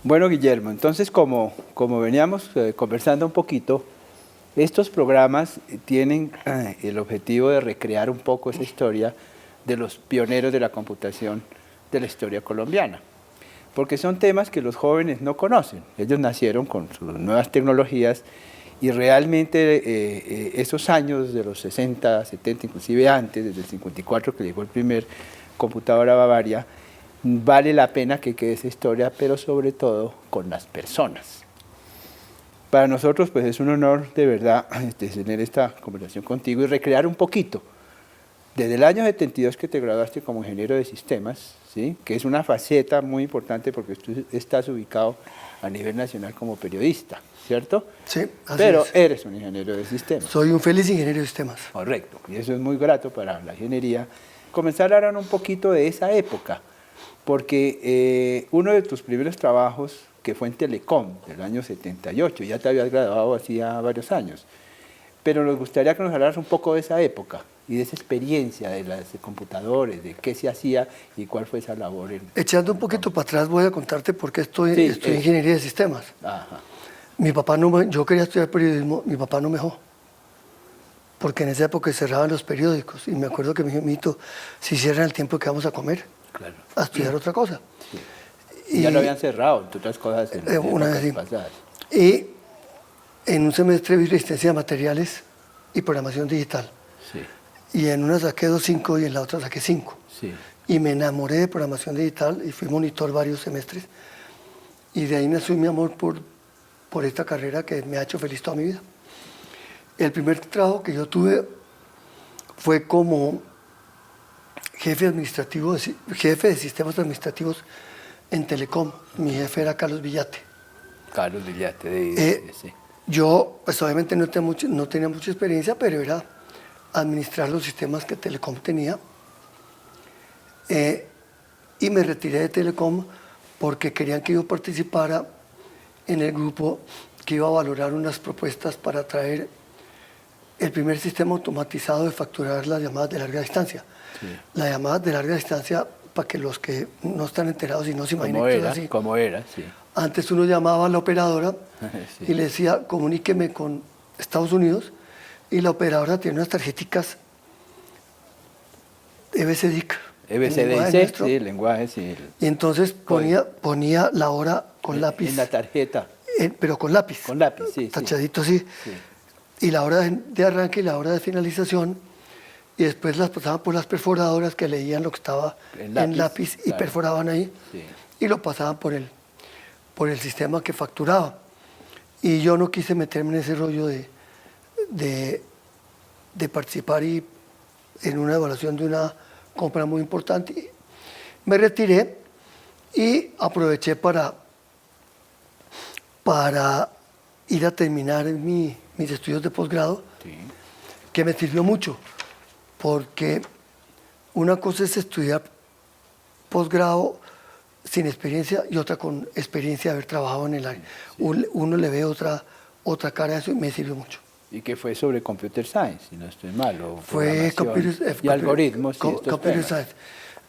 Bueno, Guillermo, entonces como veníamos conversando un poquito, estos programas tienen el objetivo de recrear un poco esa historia de los pioneros de la computación de la historia colombiana, porque son temas que los jóvenes no conocen. Ellos nacieron con sus nuevas tecnologías y realmente esos años de los 60, 70, inclusive antes, desde el 54 que llegó el primer computador a Bavaria, vale la pena que quede esa historia, pero sobre todo con las personas. Para nosotros pues es un honor de verdad tener esta conversación contigo y recrear un poquito. Desde el año 72 que te graduaste como ingeniero de sistemas, ¿sí? Que es una faceta muy importante porque tú estás ubicado a nivel nacional como periodista, ¿cierto? Sí, así Pero es. eres un ingeniero de sistemas. Soy un feliz ingeniero de sistemas. Correcto, y eso es muy grato para la ingeniería. Comenzar a hablar un poquito de esa época, porque uno de tus primeros trabajos, que fue en Telecom, del año 78, ya te habías graduado hacía varios años, pero nos gustaría que nos hablaras un poco de esa época y de esa experiencia de los computadores, de qué se hacía y cuál fue esa labor. Echando un poquito para atrás voy a contarte por qué estoy en ingeniería de sistemas. Ajá. Mi papá yo quería estudiar periodismo, mi papá no me dejó, porque en esa época cerraban los periódicos y me acuerdo que me dijo, Mito, si cierran el tiempo que vamos a comer, claro, a estudiar otra cosa. Sí. Y ya lo habían cerrado, entre otras cosas, en una vez sí. pasadas. Y en un semestre vi resistencia de materiales y programación digital. Sí. Y en una saqué 2.5 y en la otra saqué 5. Sí. Y me enamoré de programación digital y fui monitor varios semestres. Y de ahí nació mi amor por esta carrera que me ha hecho feliz toda mi vida. El primer trabajo que yo tuve fue como jefe administrativo, jefe de sistemas administrativos en Telecom. Mi jefe era Carlos Villate. Carlos Villate, sí. Yo, pues obviamente no tenía mucha experiencia, pero era administrar los sistemas que Telecom tenía. Y me retiré de Telecom porque querían que yo participara en el grupo que iba a valorar unas propuestas para traer el primer sistema automatizado de facturar las llamadas de larga distancia. Sí. Las llamadas de larga distancia, para que los que no están enterados y no se imaginen que es así. ¿Cómo era? Sí. Antes uno llamaba a la operadora sí. y le decía, comuníqueme con Estados Unidos, y la operadora tiene unas tarjeticas EBCDIC. EBCDIC, sí, el lenguaje, sí. Y entonces ponía la hora con lápiz. En la tarjeta. Pero con lápiz. Con lápiz, sí. Tachadito así. Sí. Y la hora de arranque y la hora de finalización. Y después las pasaban por las perforadoras que leían lo que estaba en lápiz y claro, perforaban ahí. Sí. Y lo pasaban por el sistema que facturaba. Y yo no quise meterme en ese rollo de participar en una evaluación de una compra muy importante. Me retiré y aproveché para ir a terminar mis estudios de posgrado, sí, que me sirvió mucho, porque una cosa es estudiar posgrado sin experiencia y otra con experiencia de haber trabajado en el área. Sí. Uno le ve otra cara a eso y me sirvió mucho. ¿Y qué fue sobre Computer Science, si no estoy mal? Fue y algoritmos. Computer Science.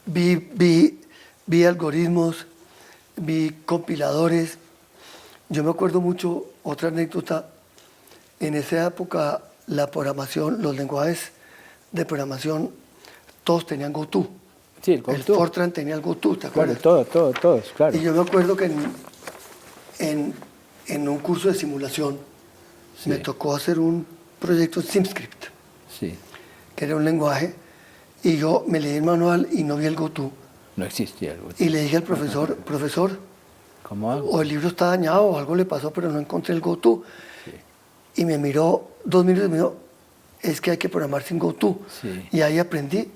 Vi algoritmos, vi compiladores. Yo me acuerdo mucho, otra anécdota, en esa época la programación, los lenguajes de programación, todos tenían GoTo. Sí, el Fortran tenía el GoTo, ¿te acuerdas? Claro, todos, claro. Y yo me acuerdo que en un curso de simulación, sí, me tocó hacer un proyecto SimScript, sí, que era un lenguaje, y yo me leí el manual y no vi el GoTo. No existía el GoTo. Y le dije al profesor, profesor, ¿cómo hago? O el libro está dañado o algo le pasó, pero no encontré el GoTo. Sí. Y me miró 2 minutos y me dijo, es que hay que programar sin GoTo. Sí. Y ahí aprendí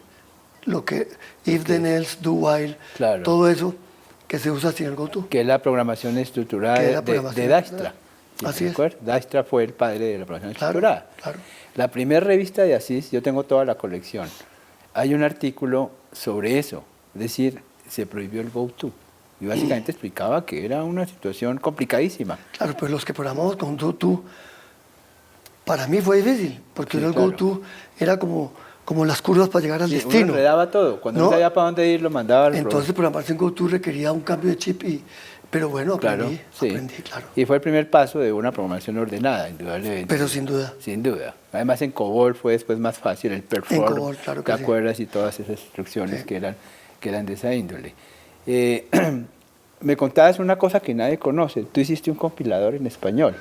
lo que if, then, else, do, while, claro, todo eso, que se usa sin el GoTo. Que es la programación estructurada de Dijkstra. Así es. Dijkstra fue el padre de la programación Claro, estructurada. claro. La primera revista de Asís, yo tengo toda la colección, hay un artículo sobre eso, es decir, se prohibió el GoTo. Y básicamente explicaba que era una situación complicadísima. Claro, pues los que programamos con GoTo, para mí fue difícil, porque Sí, el claro. GoTo era como las curvas para llegar al Sí, destino. uno enredaba todo, cuando no sabía para dónde ir lo mandaba al Entonces programarse en GoTo requería un cambio de chip, pero bueno, aprendí, claro. Y fue el primer paso de una programación ordenada, indudablemente. Pero sin duda. Sin duda. Además en COBOL fue después más fácil, el perform, En COBOL, claro que ¿te sí. acuerdas? Y todas esas instrucciones Sí. que eran de esa índole. Me contabas una cosa que nadie conoce, tú hiciste un compilador en español.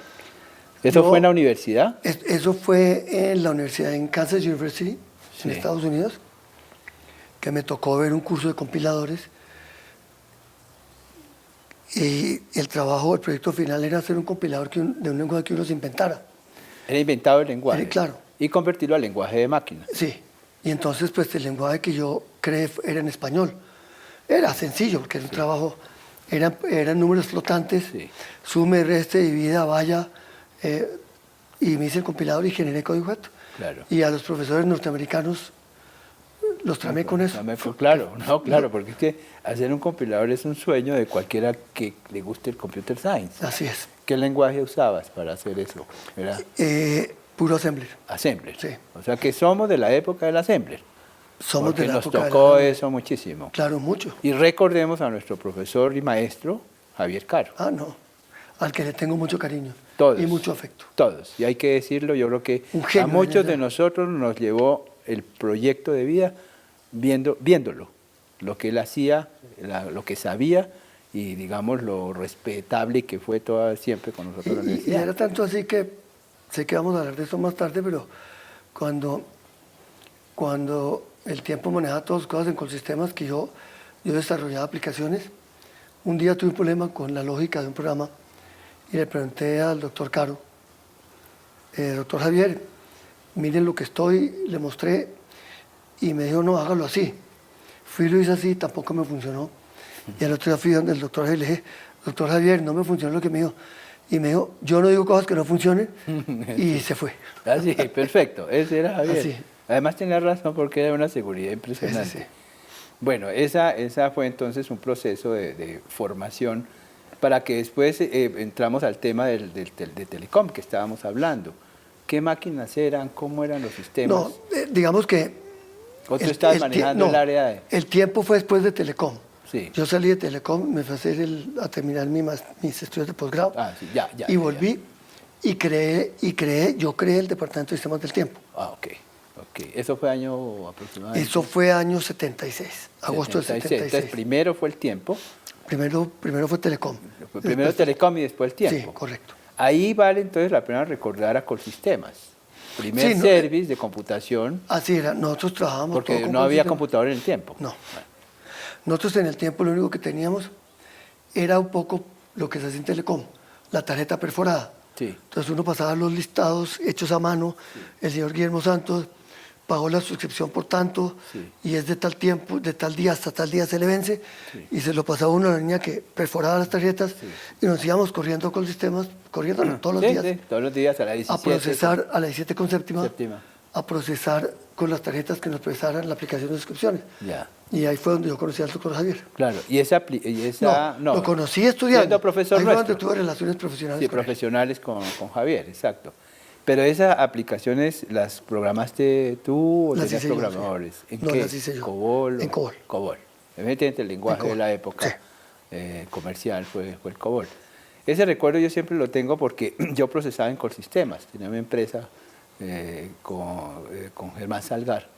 ¿Eso fue en la universidad? Eso fue en la universidad, en Kansas University, Sí. en Estados Unidos, que me tocó ver un curso de compiladores. Y el proyecto final era hacer un compilador de un lenguaje que uno se inventara. Era inventado el lenguaje. Claro. Y convertirlo al lenguaje de máquina. Sí. Y entonces, pues el lenguaje que yo creé era en español. Era sencillo, porque era un trabajo, eran números flotantes, Sí. sume, reste, divida, vaya, y me hice el compilador y generé código fuente. Claro. Y a los profesores norteamericanos los tramé con eso. Claro, porque es que hacer un compilador es un sueño de cualquiera que le guste el computer science. Así es. ¿Qué lenguaje usabas para hacer eso? ¿Era Puro Assembler. Assembler? Sí. O sea que somos de la época del Assembler. Somos porque de la nos época tocó eso muchísimo. Claro, mucho. Y recordemos a nuestro profesor y maestro, Javier Caro. Ah, no. Al que le tengo mucho cariño. Todos. Y mucho afecto. Todos. Y hay que decirlo, yo creo que Un genio, a muchos ¿verdad? de nosotros nos llevó el proyecto de vida viéndolo. Lo que él hacía, lo que sabía y digamos lo respetable que fue siempre con nosotros en la Y universidad. era tanto así que, sé que vamos a hablar de eso más tarde, pero cuando el tiempo manejaba todas las cosas en Colsistemas, que yo desarrollaba aplicaciones, un día tuve un problema con la lógica de un programa y le pregunté al doctor Caro, doctor Javier, miren lo que le mostré y me dijo, no, hágalo así. Fui y lo hice así, tampoco me funcionó. Y al otro día fui donde el doctor Javier le dije, doctor Javier, no me funcionó lo que me dijo. Y me dijo, yo no digo cosas que no funcionen, y se fue. Así, perfecto, ese era Javier. Así. Además tenía razón porque era una seguridad impresionante. Sí. Bueno, esa fue entonces un proceso de formación para que después entramos al tema de Telecom que estábamos hablando. ¿Qué máquinas eran? ¿Cómo eran los sistemas? No, digamos que... ¿O tú estabas manejando el área de...? El tiempo fue después de Telecom. Sí. Yo salí de Telecom, me fui a terminar mis estudios de posgrado. Ah, sí, ya. Y volví y yo creé el Departamento de Sistemas del Tiempo. Ah, ok. ¿Eso fue año aproximadamente? Eso fue año 76, agosto del 76. Entonces, primero fue el tiempo. Primero fue Telecom. Primero Telecom y después el tiempo. Sí, correcto. Ahí vale entonces la pena recordar a Colsistemas. Primer service de computación. Así era, nosotros trabajábamos porque todo no había Colsistemas. computador en el tiempo. No. Nosotros en el tiempo lo único que teníamos era un poco lo que se hace en Telecom, la tarjeta perforada. Sí. Entonces uno pasaba los listados hechos a mano, el señor Guillermo Santos pagó la suscripción por tanto, y es de tal tiempo, de tal día hasta tal día se le vence, y se lo pasaba a una niña que perforaba las tarjetas, y nos íbamos corriendo con sistemas, todos los días. Sí, todos los días a la 17. A procesar a la 17 con séptima, Séptima. a procesar con las tarjetas que nos procesaran la aplicación de suscripciones. Ya. Y ahí fue donde yo conocí al doctor Javier. Claro, y esa No, lo conocí estudiando. Siendo profesor ahí fue nuestro. donde tuve relaciones profesionales. Sí, con él. profesionales con Javier, exacto. Pero esas aplicaciones, ¿las programaste tú o Las tenías hice yo, programadores? sí. ¿En No, qué? las hice yo. ¿COBOL? En COBOL. COBOL. Evidentemente el lenguaje de la época comercial fue el COBOL. Ese recuerdo yo siempre lo tengo porque yo procesaba en Colsistemas. Tenía una empresa con Germán Salgar.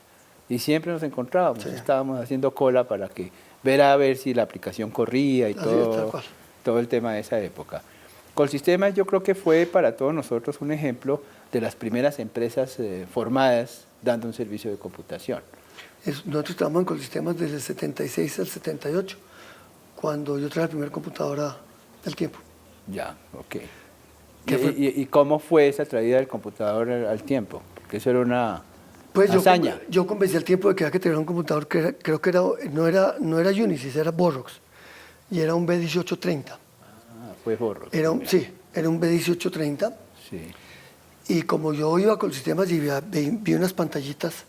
Y siempre nos encontrábamos, estábamos haciendo cola para ver a ver si la aplicación corría y todo el tema de esa época. Colsistemas yo creo que fue para todos nosotros un ejemplo de las primeras empresas formadas dando un servicio de computación. Nosotros estábamos en Colsistemas desde el 76 al 78, cuando yo traje la primera computadora del tiempo. Ya, ok. ¿Y cómo fue esa traída del computador al tiempo? Porque eso era una hazaña. Yo convencí al tiempo de que había que tener un computador que creo que no era Unisys, era Borrox. y era un B1830. Fue Borrox. Sí, era un B1830. Sí. Y como yo iba con sistemas y vi unas pantallitas,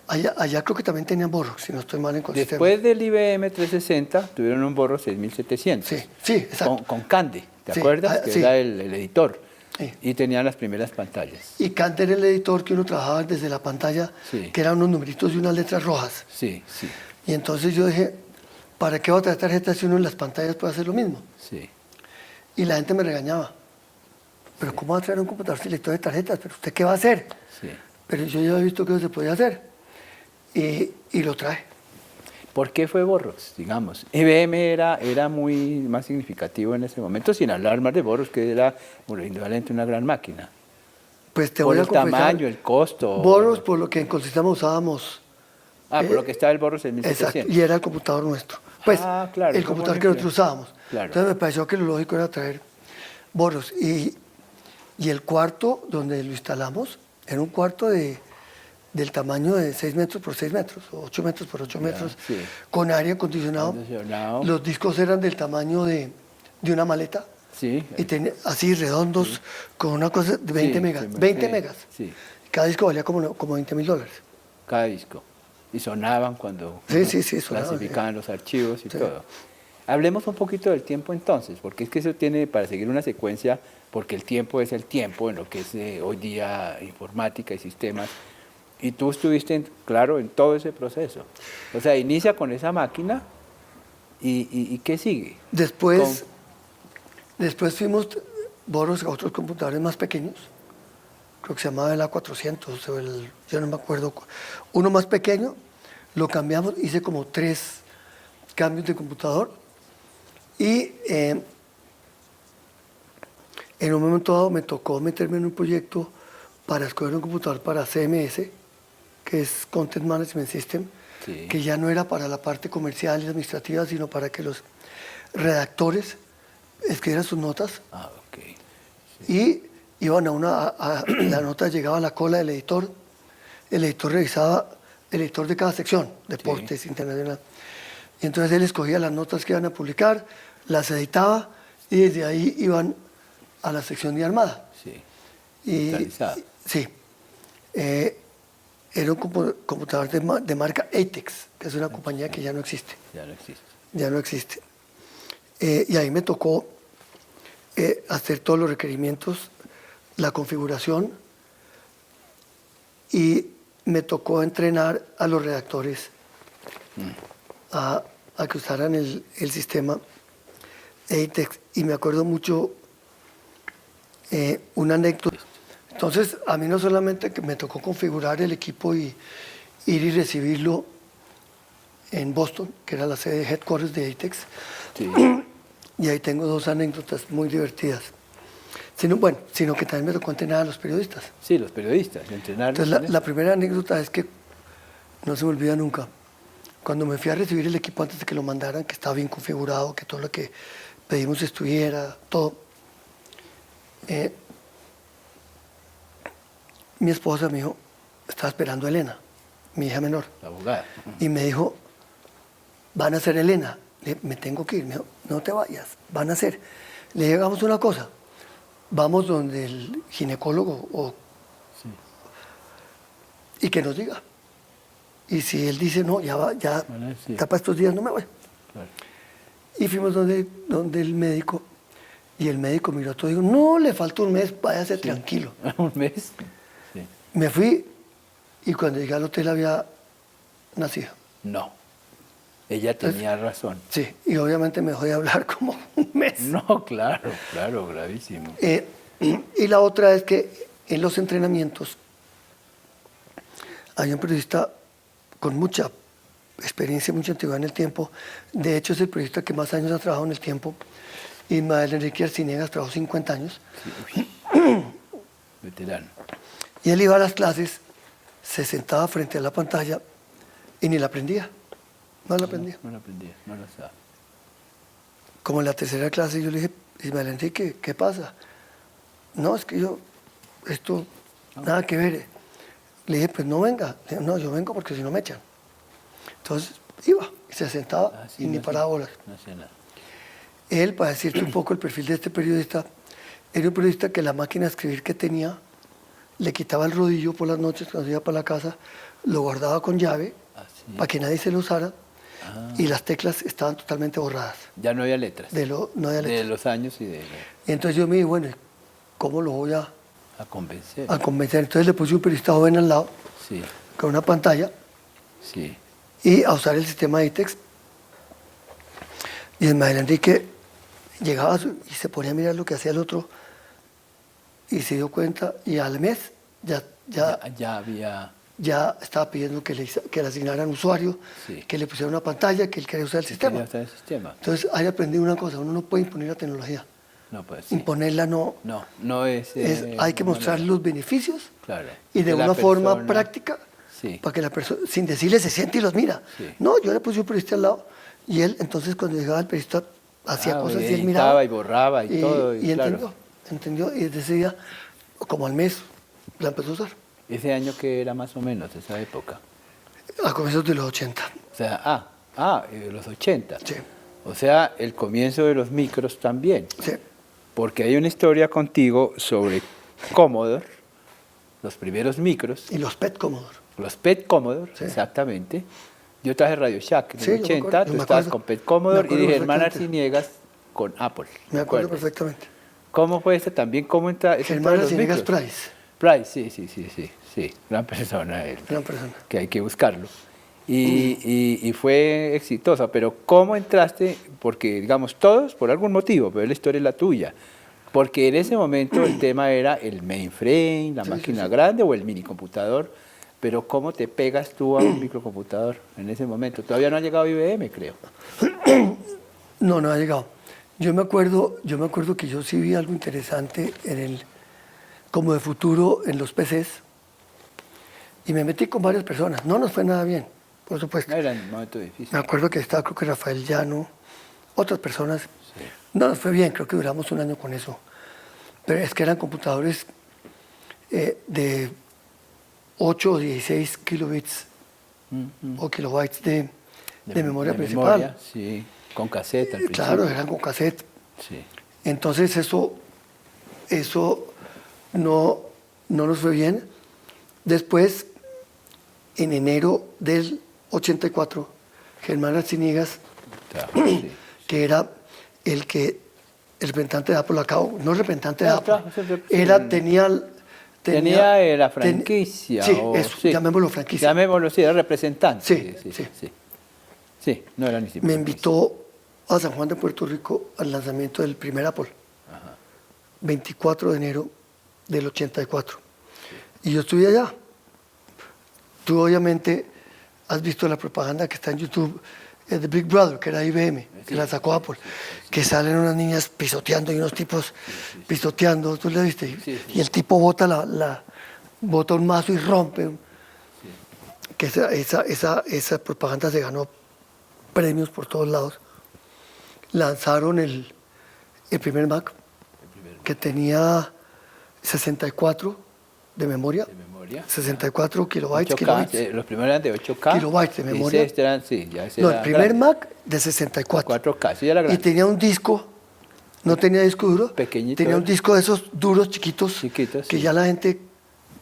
allá creo que también tenían Borrox, si no estoy mal en Colsistemas. Después del IBM 360 tuvieron un Borrox 6700. Sí, exacto. Con Cande, ¿te acuerdas? Que era el editor. Sí. Y tenían las primeras pantallas. Y Cande era el editor que uno trabajaba desde la pantalla, que eran unos numeritos y unas letras rojas. Sí, sí. Y entonces yo dije, ¿para qué voy a traer tarjetas si uno en las pantallas puede hacer lo mismo? Sí. Y la gente me regañaba. ¿Pero cómo va a traer un computador sin lector de tarjetas? ¿Pero usted qué va a hacer? Sí. Pero yo ya había visto que eso se podía hacer. Y lo traje. ¿Por qué fue Borrox? Digamos, IBM era muy más significativo en ese momento, sin hablar más de Borrox, que era indudablemente una gran máquina. Pues te voy a confesar. Por el tamaño, el costo. Borrox, por lo que en Colsistemas usábamos. Por lo que estaba el Borrox en 1700. Exacto, y era el computador nuestro. Pues, claro, el computador que nosotros usábamos. Claro. Entonces me pareció que lo lógico era traer Borrox. Y el cuarto donde lo instalamos era un cuarto del tamaño de 6 metros por 6 metros, o 8 metros por 8 metros, con aire acondicionado. Los discos eran del tamaño de una maleta. Sí. Y tenía así redondos, con una cosa de 20 megas. 20 megas. Sí. Cada disco valía como $20,000. Cada disco. Y sonaban cuando clasificaban los archivos y todo. Hablemos un poquito del tiempo entonces, porque es que eso tiene, para seguir una secuencia, porque el tiempo es el tiempo en lo que es hoy día informática y sistemas. Y tú estuviste, claro, en todo ese proceso. O sea, inicia con esa máquina y ¿qué sigue? Después fuimos Borrox a otros computadores más pequeños. Creo que se llamaba el A400, yo no me acuerdo. Uno más pequeño, lo cambiamos, hice como 3 cambios de computador. Y en un momento dado me tocó meterme en un proyecto para escoger un computador para CMS, que es Content Management System, que ya no era para la parte comercial y administrativa, sino para que los redactores escribieran sus notas. Y iban la nota llegaba a la cola del editor, el editor revisaba el editor de cada sección, deportes, internacional. Y entonces él escogía las notas que iban a publicar, las editaba y desde ahí iban a la sección de Armada. Sí. Era un computador de marca Atex, que es una compañía que ya no existe. Ya no existe. Y ahí me tocó hacer todos los requerimientos, la configuración, y me tocó entrenar a los redactores a que usaran el sistema Atex. Y me acuerdo mucho una anécdota. Entonces, a mí no solamente que me tocó configurar el equipo y ir y recibirlo en Boston, que era la sede de headquarters de Atex, y ahí tengo 2 anécdotas muy divertidas. Sino que también me tocó entrenar a los periodistas. Sí, los periodistas, entrenarlos. Entonces, la primera anécdota es que no se me olvida nunca. Cuando me fui a recibir el equipo antes de que lo mandaran, que estaba bien configurado, que todo lo que pedimos estuviera, todo. Mi esposa me dijo, estaba esperando a Elena, mi hija menor. La abogada. Y me dijo, van a hacer Elena. Le dije, me tengo que ir. Me dijo, no te vayas, van a hacer. Le dije, hagamos una cosa, vamos donde el ginecólogo y que nos diga. Y si él dice, no, ya para estos días no me voy. Claro. Y fuimos donde el médico, y el médico miró todo y dijo, no, le falta un mes, váyase tranquilo. ¿Un mes? Sí. Me fui y cuando llegué al hotel había nacido. No, ella tenía razón. Sí, y obviamente me dejó de hablar como un mes. No, claro, gravísimo. Y la otra es que en los entrenamientos hay un periodista con mucha experiencia, mucha antigüedad en el tiempo. De hecho, es el periodista que más años ha trabajado en el tiempo. Ismael Enrique Arciniegas trabajó 50 años. Sí, veterano. Y él iba a las clases, se sentaba frente a la pantalla y ni la aprendía. No la aprendía. No la aprendía, no la sabe. Como en la tercera clase yo le dije, Ismael Enrique, ¿qué pasa? No, es que esto, nada que ver. Le dije, pues no venga. Le dije, no, yo vengo porque si no me echan. Entonces iba y se sentaba y ni paraba bolas. No hacía nada. Él, para decirte un poco el perfil de este periodista, era un periodista que la máquina de escribir que tenía le quitaba el rodillo por las noches cuando se iba para la casa, lo guardaba con llave para que nadie se lo usara y las teclas estaban totalmente borradas. Ya no había letras. No había letras. De los años y de... Y entonces yo me dije, bueno, ¿cómo lo voy a convencer? A convencer. Entonces le puse un periodista joven al lado, sí, con una pantalla, sí, y a usar el sistema de ITEX. Y Ismael Enrique llegaba y se ponía a mirar lo que hacía el otro y se dio cuenta y al mes ya estaba pidiendo que le asignaran usuario, sí, que le pusieran una pantalla, que él quería usar el sistema. Entonces ahí aprendí una cosa, uno no puede imponer la tecnología. No, pues, sí. Imponerla no es... hay que mostrar los beneficios, claro, y de una forma práctica, sí, para que la persona, sin decirle, se siente y los mira. Sí. No, yo le puse un periodista al lado y él, entonces cuando llegaba el periodista, hacía cosas y él miraba. Y borraba y todo. Y entendió, y desde ese día, como al mes, la empezó a usar. ¿Ese año que era más o menos, esa época? A comienzos de los 80. O sea, los 80. Sí. O sea, el comienzo de los micros también. Sí. Porque hay una historia contigo sobre Commodore, los primeros micros. Y los PET Commodore. Los PET Commodore, sí, exactamente. Yo traje Radio Shack en el 80, tú estabas acuerdo, con PET Commodore y dije, Germán Arciniegas con Apple. Me acuerdo perfectamente. ¿Cómo fue este también? ¿Cómo entra? Germán Arciniegas Price. Price, sí, gran persona él. Gran persona. Que hay que buscarlo. Y fue exitosa, pero ¿cómo entraste? Porque, digamos, todos por algún motivo, pero la historia es la tuya. Porque en ese momento el tema era el mainframe, la máquina grande o el minicomputador, pero ¿cómo te pegas tú a un microcomputador en ese momento? Todavía no ha llegado IBM, creo. No ha llegado. Yo me acuerdo que yo sí vi algo interesante como de futuro en los PCs y me metí con varias personas. No nos fue nada bien, por supuesto. Era un momento difícil. Me acuerdo que estaba, creo que Rafael Llano, otras personas. Sí. No nos fue bien, creo que duramos un año con eso. Pero es que eran computadores de 8 o 16 kilobits o kilobytes de memoria principal. Memoria, sí, con cassette al principio. Claro, eran con cassette. Sí. Entonces eso no nos fue bien. Después, en enero del 84, Germán Arciniegas, sí, que era el representante de Apple acá, no representante de Apple, tenía la franquicia. Sí, eso, sí, llamémoslo franquicia. Llamémoslo, sí, era representante. Sí, no era ni siquiera. Me invitó a San Juan de Puerto Rico al lanzamiento del primer Apple, 24 de enero del 84. Sí. Y yo estuve allá. Tú obviamente has visto la propaganda que está en YouTube de Big Brother, que era IBM, que la sacó Apple, que salen unas niñas pisoteando y unos tipos pisoteando, ¿tú le viste? Y el tipo bota un mazo y rompe. Que esa propaganda se ganó premios por todos lados. Lanzaron el primer Mac, que tenía 64 de memoria. 64 kilobytes. 8K, los primeros eran de 8K. Kilobytes de memoria. El primer Mac de 64. 4K, sí, era grande. Y tenía un disco, no tenía disco duro, pequeñito. Tenía un disco de esos duros, chiquitos, que sí, ya la gente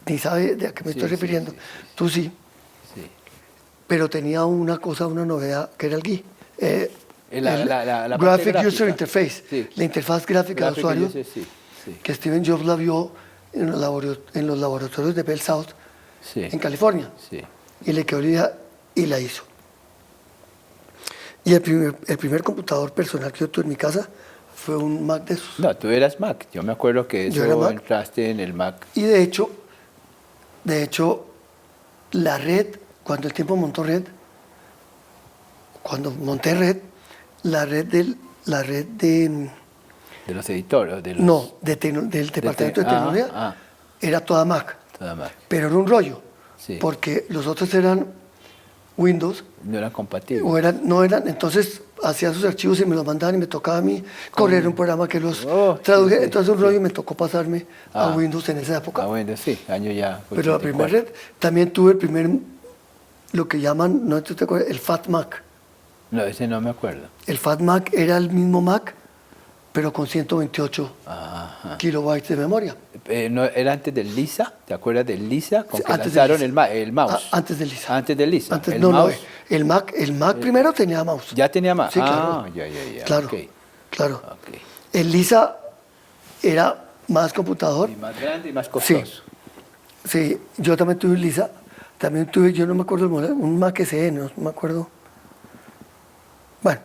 ni sabe de a qué me estoy refiriendo. Tú sí. Pero tenía una novedad, que era el GUI. La Graphic User Interface, la interfaz gráfica de usuario, que Steve Jobs la vio en los laboratorios de Bell South, en California. Sí. Y le quedó la idea y la hizo. Y el primer computador personal que yo tuve en mi casa fue un Mac de esos. No, tú eras Mac. Yo me acuerdo que eso entraste en el Mac. Y de hecho, la red, cuando el tiempo montó red, cuando monté red, la red de los editores. Del departamento de tecnología era toda Mac. Pero era un rollo, porque los otros eran Windows. No eran compatibles. Entonces hacía sus archivos y me los mandaban y me tocaba a mí correr un programa que los traduje. Entonces un rollo y me tocó pasarme a Windows en esa época. Windows, sí, año ya. 84. Pero la primera red, también tuve el primer, lo que llaman, no sé si te acuerdas, el Fat Mac. No, ese no me acuerdo. El Fat Mac era el mismo Mac, pero con 128 kilobytes de memoria. No, ¿era antes del Lisa? ¿Te acuerdas del Lisa? Con que Antes lanzaron del el mouse. Antes del Lisa. Antes del Lisa. Antes, ¿El no, mouse? no, el Mac primero tenía mouse. ¿Ya tenía mouse? Sí, claro. Ya. Claro, Okay. claro. Okay. El Lisa era más computador. Y más grande y más costoso. Sí, yo también tuve un Lisa. También tuve, yo no me acuerdo el modelo, un Mac SE, no me acuerdo. Bueno.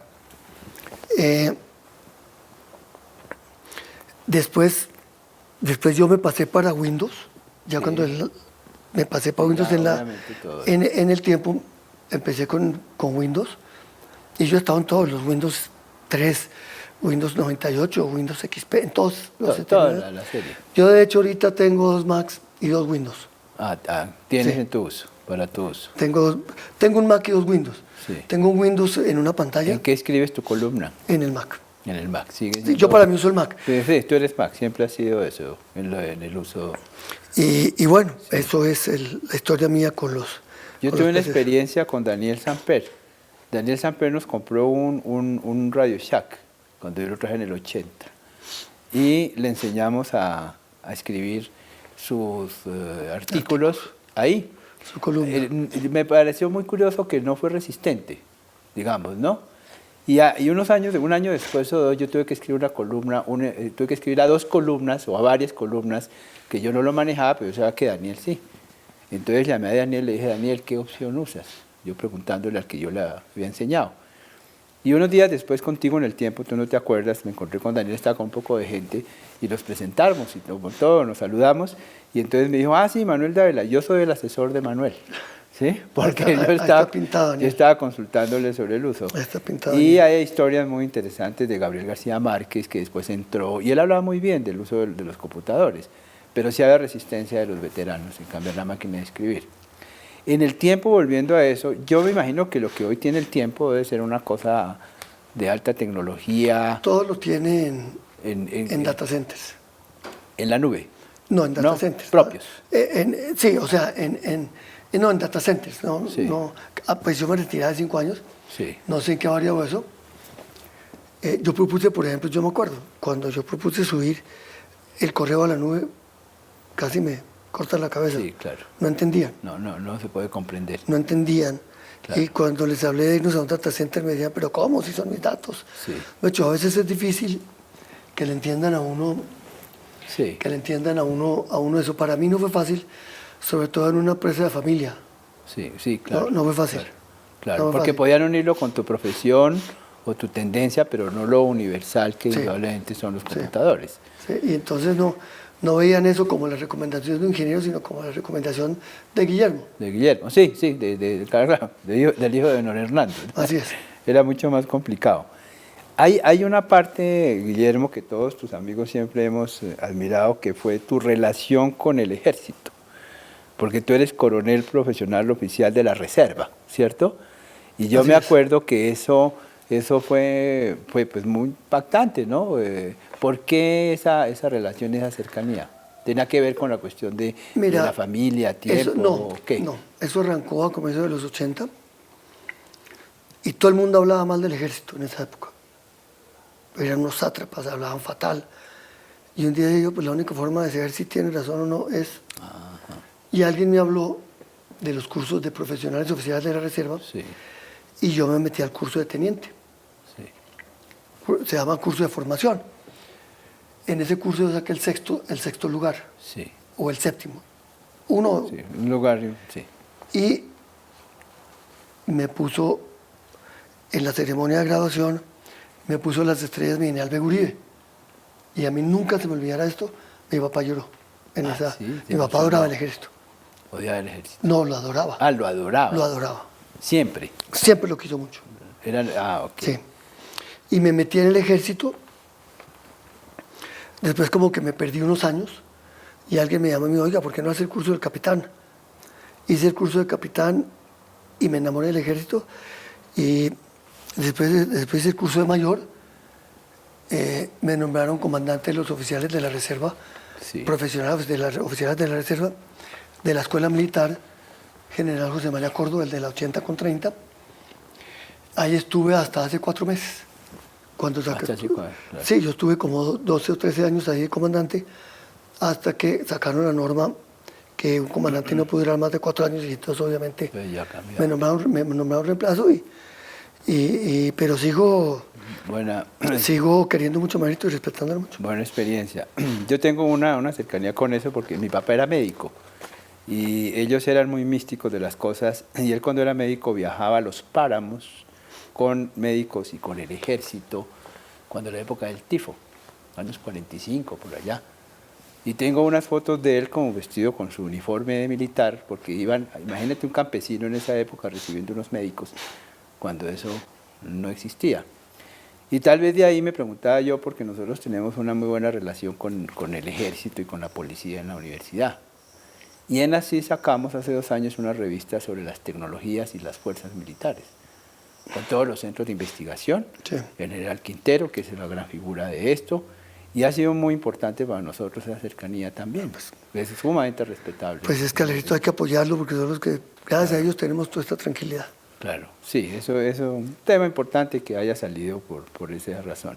Después yo me pasé para Windows. Ya cuando me pasé para Windows en el tiempo, empecé con Windows. Y yo estaba en todos los Windows 3, Windows 98, Windows XP, en todos los toda la serie. Yo de hecho ahorita tengo 2 Macs y 2 Windows. Tienes en tu uso, para tu uso. Tengo un Mac y 2 Windows. Sí. Tengo un Windows en una pantalla. ¿En qué escribes tu columna? En el Mac. En el Mac, sí. Yo para mí uso el Mac. Sí, tú eres Mac, siempre ha sido eso, en el uso. Y bueno, eso es la historia mía con los... Yo tuve una experiencia con Daniel Samper. Daniel Samper nos compró un Radio Shack cuando yo lo traje en el 80. Y le enseñamos a escribir sus artículos ahí. Su columna. Me pareció muy curioso que no fue resistente, digamos, ¿no? Y un año después o dos, yo tuve que escribir una columna, tuve que escribir a 2 columnas o a varias columnas que yo no lo manejaba, pero yo sabía que Daniel sí. Entonces llamé a Daniel y le dije, Daniel, ¿qué opción usas? Yo preguntándole al que yo le había enseñado. Y unos días después contigo en el tiempo, tú no te acuerdas, me encontré con Daniel, estaba con un poco de gente y los presentamos y todo, nos saludamos. Y entonces me dijo, sí, Manuel Dávila, yo soy el asesor de Manuel. ¿Sí? Porque yo estaba consultándole sobre el uso. Está pintado, y hay historias muy interesantes de Gabriel García Márquez, que después entró, y él hablaba muy bien del uso de los computadores, pero sí había resistencia de los veteranos en cambiar la máquina de escribir. En el tiempo, volviendo a eso, yo me imagino que lo que hoy tiene el tiempo debe ser una cosa de alta tecnología. Todo lo tiene en data centers. ¿En la nube? No, en data centers. Propios. Sí, o sea, no, en data centers. No, sí. No, pues yo me retiré hace 5 años. Sí. No sé en qué ha variado eso. Yo propuse, por ejemplo, yo me acuerdo, cuando yo propuse subir el correo a la nube, casi me cortan la cabeza. Sí, claro. No entendían. No se puede comprender. No entendían. Claro. Y cuando les hablé de irnos a un data center me decían, pero ¿cómo? Si son mis datos. Sí. De hecho, a veces es difícil que le entiendan a uno. Sí. Que le entiendan a uno eso. Para mí no fue fácil, sobre todo en una empresa de familia. Sí, claro. No fue fácil. Claro, no fue porque fácil. podían unirlo con tu profesión o tu tendencia, pero no lo universal que indudablemente son los computadores. Sí, y entonces no veían eso como la recomendación de un ingeniero, sino como la recomendación de Guillermo. De Guillermo, sí, del hijo de don Hernando. Así es. Era mucho más complicado. Hay una parte, Guillermo, que todos tus amigos siempre hemos admirado, que fue tu relación con el ejército. Porque tú eres coronel profesional oficial de la Reserva, ¿cierto? Y yo me acuerdo que eso fue pues muy impactante, ¿no? ¿Por qué esa relación, esa cercanía? ¿Tenía que ver con la cuestión de la familia, tiempo? ¿Qué? No, eso arrancó a comienzos de los 80 y todo el mundo hablaba mal del ejército en esa época. Eran unos sátrapas, hablaban fatal. Y un día yo, pues la única forma de saber si tiene razón o no es... Y alguien me habló de los cursos de profesionales oficiales de la Reserva y yo me metí al curso de teniente. Se llama curso de formación. En ese curso yo saqué el sexto lugar, o el séptimo. Un lugar, sí. Y me puso, en la ceremonia de graduación, me puso las estrellas mi general Uribe. Y a mí nunca se me olvidara esto, mi papá lloró. Mi papá adoraba el ejército. ¿Odiaba el ejército? No, lo adoraba. Lo adoraba. Lo adoraba. ¿Siempre? Siempre lo quiso mucho. Ok. Sí. Y me metí en el ejército. Después como que me perdí unos años y alguien me llamó y me dijo, oiga, ¿por qué no hace el curso del capitán? Hice el curso de capitán y me enamoré del ejército. Y después hice el curso de mayor. Me nombraron comandante de los oficiales de la Reserva, profesionales de las oficiales de la Reserva, de la Escuela Militar General José María Córdoba, el de la 80 con 30. Ahí estuve hasta hace 4 meses. cuando saqué. Claro. Sí, yo estuve como 12 o 13 años ahí de comandante, hasta que sacaron la norma que un comandante no puede durar más de 4 años, y entonces obviamente pues ya me nombraron reemplazo, pero sigo queriendo mucho a Marito y respetándolo mucho. Buena experiencia. Yo tengo una cercanía con eso porque mi papá era médico y ellos eran muy místicos de las cosas, y él cuando era médico viajaba a los páramos con médicos y con el ejército cuando era la época del tifo, años 45 por allá. Y tengo unas fotos de él como vestido con su uniforme de militar, porque iban, imagínate un campesino en esa época recibiendo unos médicos, cuando eso no existía. Y tal vez de ahí me preguntaba yo, porque nosotros tenemos una muy buena relación con el ejército y con la policía en la universidad. Y en así sacamos hace 2 años una revista sobre las tecnologías y las fuerzas militares, con todos los centros de investigación, Sí. el general Quintero, que es la gran figura de esto, y ha sido muy importante para nosotros esa cercanía también, pues, es sumamente respetable. Pues es que al ejército hay que apoyarlo, porque son los que, gracias a ellos, tenemos toda esta tranquilidad. Claro, sí, eso es un tema importante que haya salido por esa razón.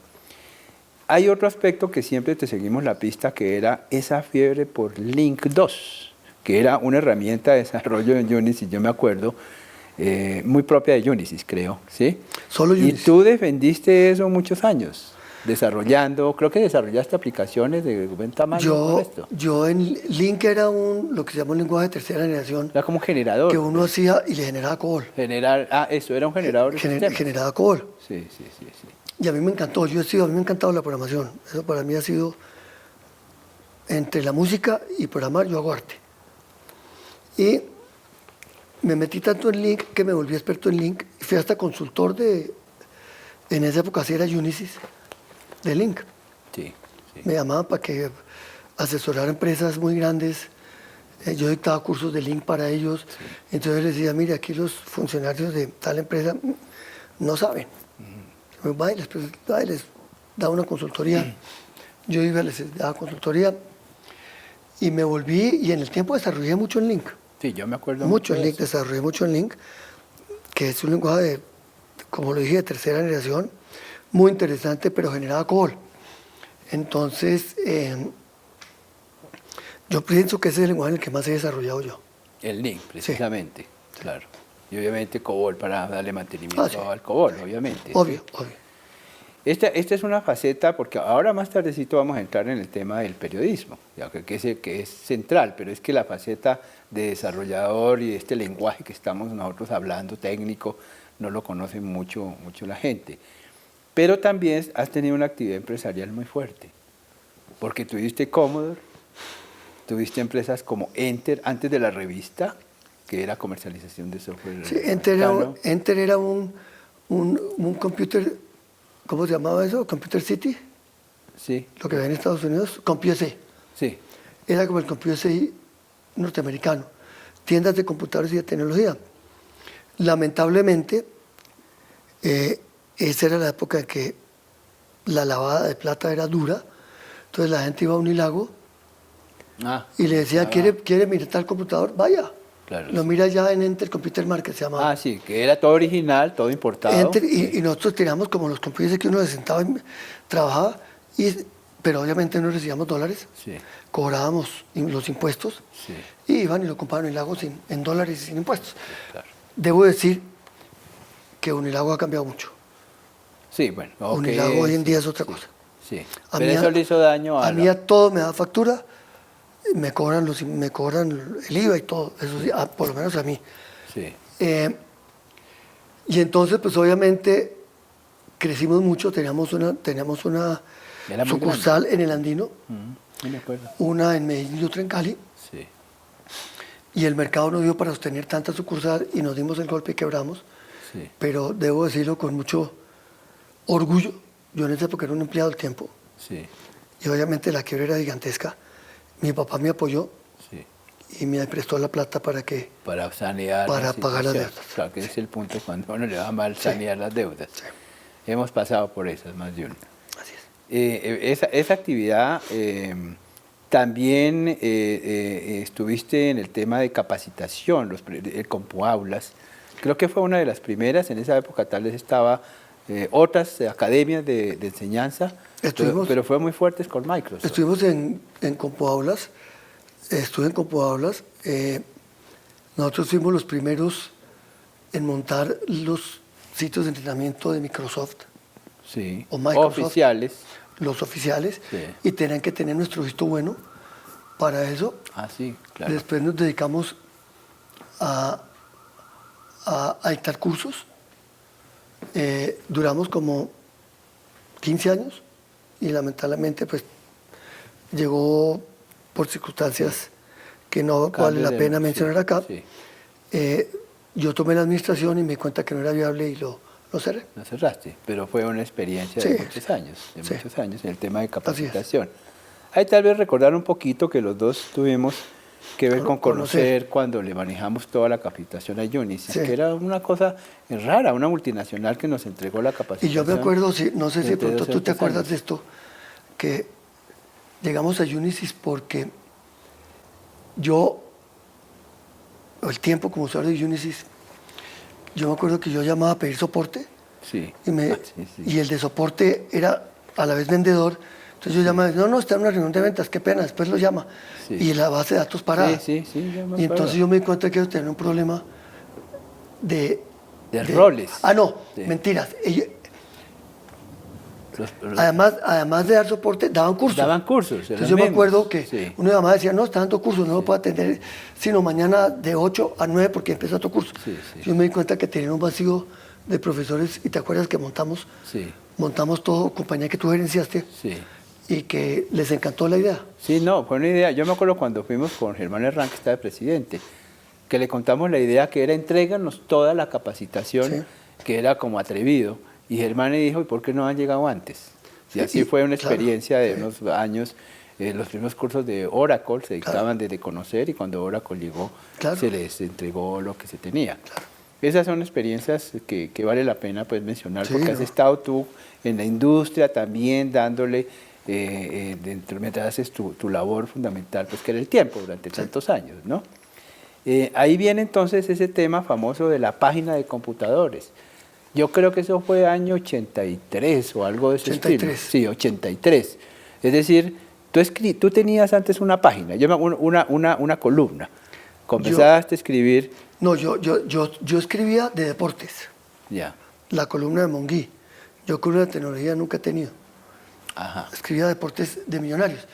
Hay otro aspecto que siempre te seguimos la pista, que era esa fiebre por Link 2, que era una herramienta de desarrollo en Unisys, yo me acuerdo, muy propia de Unisys, creo, ¿sí? Solo Unisys. Y tú defendiste eso muchos años, desarrollando, creo que desarrollaste aplicaciones de buen tamaño con esto. Yo en Link era lo que se llama un lenguaje de tercera generación. Era como un generador. Que uno hacía y le generaba COBOL. Eso era un generador de sistemas. Generaba COBOL. Sí. Y a mí me encantó, a mí me ha encantado la programación. Eso para mí ha sido, entre la música y programar, yo hago arte. Y me metí tanto en Link que me volví experto en Link. Y fui hasta consultor en esa época sí era Unisys, de Link. Sí. Me llamaban para que asesorara empresas muy grandes. Yo dictaba cursos de Link para ellos. Sí. Entonces les decía, mire, aquí los funcionarios de tal empresa no saben. Les daba una consultoría. Yo iba, les daba consultoría y me volví, y en el tiempo desarrollé mucho en Link. Sí, yo me acuerdo mucho en Link, desarrollé mucho en Link, que es un lenguaje como lo dije, de tercera generación, muy interesante, pero generaba COBOL. Entonces, yo pienso que ese es el lenguaje en el que más he desarrollado yo. El Link, precisamente, sí. Claro. Y obviamente COBOL para darle mantenimiento al COBOL, obviamente. Obvio. Esta es una faceta, porque ahora más tardecito vamos a entrar en el tema del periodismo, que es central, pero es que la faceta de desarrollador y este lenguaje que estamos nosotros hablando, técnico, no lo conoce mucho la gente. Pero también has tenido una actividad empresarial muy fuerte, porque tuviste Commodore, tuviste empresas como Enter, antes de la revista, que era comercialización de software. Sí, Enter era un computer, ¿cómo se llamaba eso? ¿Computer City? Sí. Lo que había en Estados Unidos, CompuSci. Sí. Era como el CompuSci norteamericano, tiendas de computadores y de tecnología. Lamentablemente, esa era la época en que la lavada de plata era dura, entonces la gente iba a Unilago y le decía, ¿quiere mirar tal computador? Vaya. Claro, lo mira ya en Enter Computer Market, se llamaba. Ah, sí, que era todo original, todo importado. Enter, y nosotros teníamos como los computadores que uno se sentaba y trabajaba, pero obviamente no recibíamos dólares, sí. Cobrábamos los impuestos, sí. Y iban y lo compraban en Unilago en dólares y sin impuestos. Sí, claro. Debo decir que Unilago ha cambiado mucho. Sí, bueno. Okay, Unilago hoy en día es otra cosa. Sí. Pero eso le hizo daño a... A mí a todo me da factura, me cobran el IVA y todo, eso sí, por lo menos a mí. Sí. Y entonces, pues obviamente, crecimos mucho, teníamos una sucursal en el Andino, me acuerdo. Una en Medellín y otra en Cali. Sí. Y el mercado no dio para sostener tanta sucursal y nos dimos el golpe y quebramos. Sí. Pero debo decirlo con mucho orgullo, yo en esa época era un empleado del tiempo. Sí. Y obviamente la quiebra era gigantesca. Mi papá me apoyó, sí, y me prestó la plata para sanear, para pagar las deudas. Claro, que es el punto cuando a uno le va mal sanear las deudas. Sí. Hemos pasado por esas, más de uno. Así es. Esa actividad, también estuviste en el tema de capacitación, el CompuAulas. Creo que fue una de las primeras, en esa época tal vez estaba otras academias de enseñanza, pero fue muy fuertes con Microsoft. Estuvimos en CompuAulas, estuve en CompuAulas. Nosotros fuimos los primeros en montar los sitios de entrenamiento de Microsoft. Sí, o Microsoft, oficiales. Los oficiales, sí. Y tenían que tener nuestro visto bueno para eso. Ah, sí, claro. Después nos dedicamos a dictar cursos. Duramos como 15 años y lamentablemente pues llegó por circunstancias que no vale la pena mencionar acá. Sí. Yo tomé la administración y me di cuenta que no era viable y lo cerré. Lo cerraste, pero fue una experiencia de muchos años, en el tema de capacitación. Ahí tal vez recordar un poquito que los dos tuvimos que ver con conocer cuando le manejamos toda la capacitación a Unisys, que era una cosa rara, una multinacional que nos entregó la capacitación. Y yo me acuerdo, no sé si de pronto tú te acuerdas de esto, que llegamos a Unisys porque el tiempo como usuario de Unisys, yo me acuerdo que yo llamaba a pedir soporte y el de soporte era a la vez vendedor. Entonces yo llamaba, no, está en una reunión de ventas, qué pena, después lo llama. Y la base de datos parada. Y entonces yo me di cuenta que ellos tenían un problema de roles. Mentiras. Además de dar soporte, daban cursos. Entonces yo me acuerdo que uno llamaba y decía, no, está dando cursos, no lo puedo atender sino mañana de 8 a 9 porque empieza otro curso. Yo me di cuenta que tenían un vacío de profesores y te acuerdas que montamos todo, compañía que tú gerenciaste. Y que les encantó la idea. Sí, no, fue una idea. Yo me acuerdo cuando fuimos con Germán Herrán, que estaba de presidente, que le contamos la idea que era entréganos toda la capacitación, que era como atrevido. Y Germán le dijo, ¿y por qué no han llegado antes? Y así fue una experiencia de unos años. Los primeros cursos de Oracle se dictaban desde conocer y cuando Oracle llegó se les entregó lo que se tenía. Esas son experiencias que vale la pena pues, mencionar, porque has estado tú en la industria también dándole... mientras haces tu labor fundamental, pues que era el tiempo durante tantos años, ¿no? Ahí viene entonces ese tema famoso de la página de computadores. Yo creo que eso fue año 83 o algo de ese estilo. Sí, 83. Es decir, tú tenías antes una página, una columna. Comenzaste a escribir... No, yo escribía de deportes. La columna de Monguí. Yo columna de tecnología nunca he tenido. Escribía deportes de Millonarios.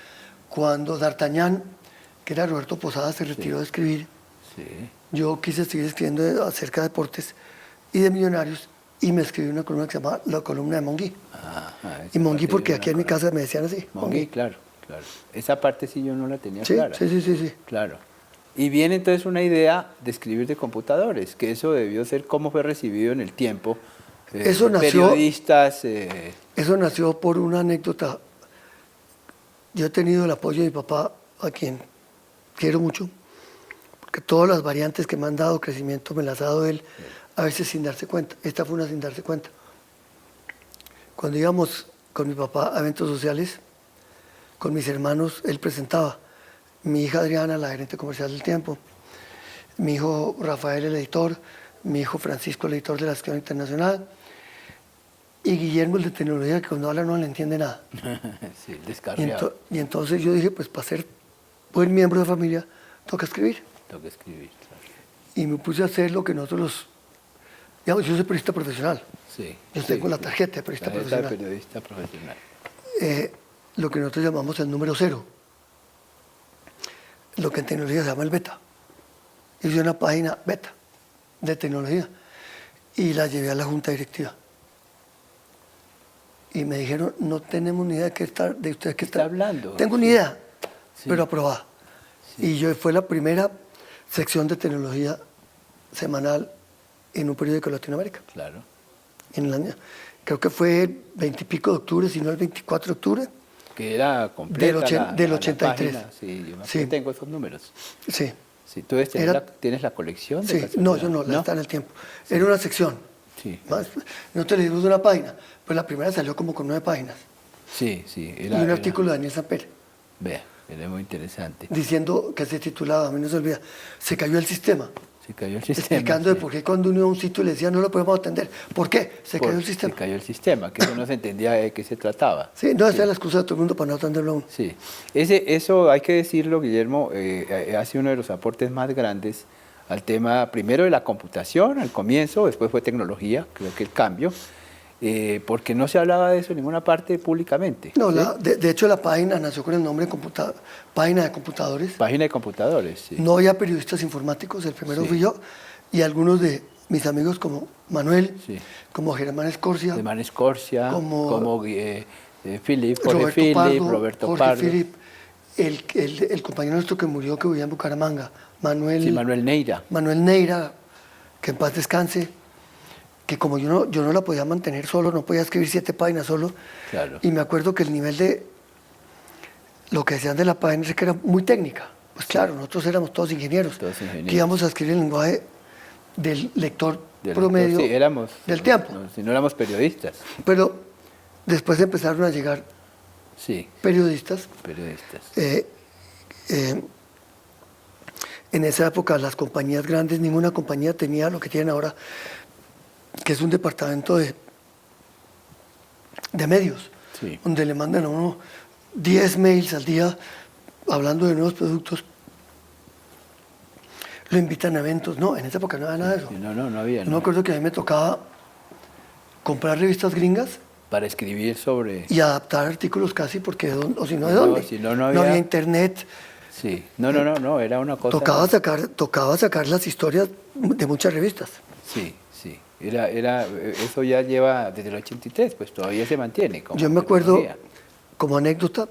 Cuando D'Artagnan, que era Roberto Posada, se retiró de escribir, yo quise seguir escribiendo acerca de deportes y de Millonarios y me escribí una columna que se llama La Columna de Monguí. Y Monguí porque aquí en mi casa me decían así. Monguí, claro. Esa parte sí yo no la tenía clara. Sí. Claro. Y viene entonces una idea de escribir de computadores, que eso debió ser cómo fue recibido en el tiempo. Eso nació, periodistas... Eso nació por una anécdota. Yo he tenido el apoyo de mi papá, a quien quiero mucho, porque todas las variantes que me han dado crecimiento me las ha dado él, a veces sin darse cuenta. Esta fue una sin darse cuenta. Cuando íbamos con mi papá a eventos sociales, con mis hermanos, él presentaba. Mi hija Adriana, la gerente comercial del Tiempo, mi hijo Rafael, el editor, mi hijo Francisco, el editor de la Escuela Internacional, y Guillermo, el de tecnología, que cuando habla no le entiende nada. Sí, descarriado. Y entonces yo dije, pues para ser buen miembro de familia, toca escribir. Toca escribir, claro. Y me puse a hacer lo que nosotros, digamos, yo soy periodista profesional. Yo tengo la tarjeta de periodista profesional. Lo que nosotros llamamos el número 0. Lo que en tecnología se llama el beta. Hice una página beta de tecnología y la llevé a la junta directiva. Y me dijeron, no tenemos ni idea de ustedes qué está hablando. Tengo una idea, pero aprobada. Y fue la primera sección de tecnología semanal en un periódico de Latinoamérica. Claro. Creo que fue el 20 y pico de octubre, si no el 24 de octubre. Que era completa del 83. Yo tengo esos números. Sí. ¿Tú tienes la colección? No, yo no, está en el Tiempo. Era una sección. Nosotros le dimos una página, pero la primera salió como con 9 páginas. Y un artículo de Daniel Samper. Vea, era muy interesante. Diciendo que se titulaba, a mí no se olvida, se cayó el sistema. Se cayó el sistema. Explicando de por qué cuando uno iba a un sitio le decía no lo podemos atender. ¿Por qué? Se cayó el sistema. Se cayó el sistema, que eso no se entendía de qué se trataba. Sí, no, esa es la excusa de todo el mundo para no atenderlo a uno. Sí, eso hay que decirlo, Guillermo, ha sido uno de los aportes más grandes al tema, primero de la computación, al comienzo, después fue tecnología, creo que el cambio, porque no se hablaba de eso en ninguna parte públicamente. No, ¿sí? de hecho la página nació con el nombre Página de Computadores. Página de computadores, sí. No había periodistas informáticos, el primero fui yo, y algunos de mis amigos como Manuel, como Germán Escorcia, como Philip, Roberto Pardo, el compañero nuestro que murió, que vivía en Bucaramanga, Manuel Neira. Manuel Neira, que en paz descanse, que como yo no la podía mantener solo, no podía escribir 7 páginas solo, claro. Y me acuerdo que el nivel de lo que decían de la página es que era muy técnica. Pues claro, nosotros éramos todos ingenieros, que íbamos a escribir el lenguaje del lector promedio del tiempo. Si no éramos periodistas. Pero después empezaron a llegar periodistas. En esa época las compañías grandes, ninguna compañía tenía lo que tienen ahora, que es un departamento de medios, donde le mandan a uno 10 mails al día hablando de nuevos productos. Lo invitan a eventos. No, en esa época no había nada de eso. No había. Yo me acuerdo que a mí me tocaba comprar revistas gringas para escribir sobre... Y adaptar artículos casi, porque o si no, ¿de dónde? Si no había internet. Sí, no, era una cosa... Tocaba sacar las historias de muchas revistas. Sí. Eso ya lleva desde el 83, pues todavía se mantiene. Yo me acuerdo, como anécdota,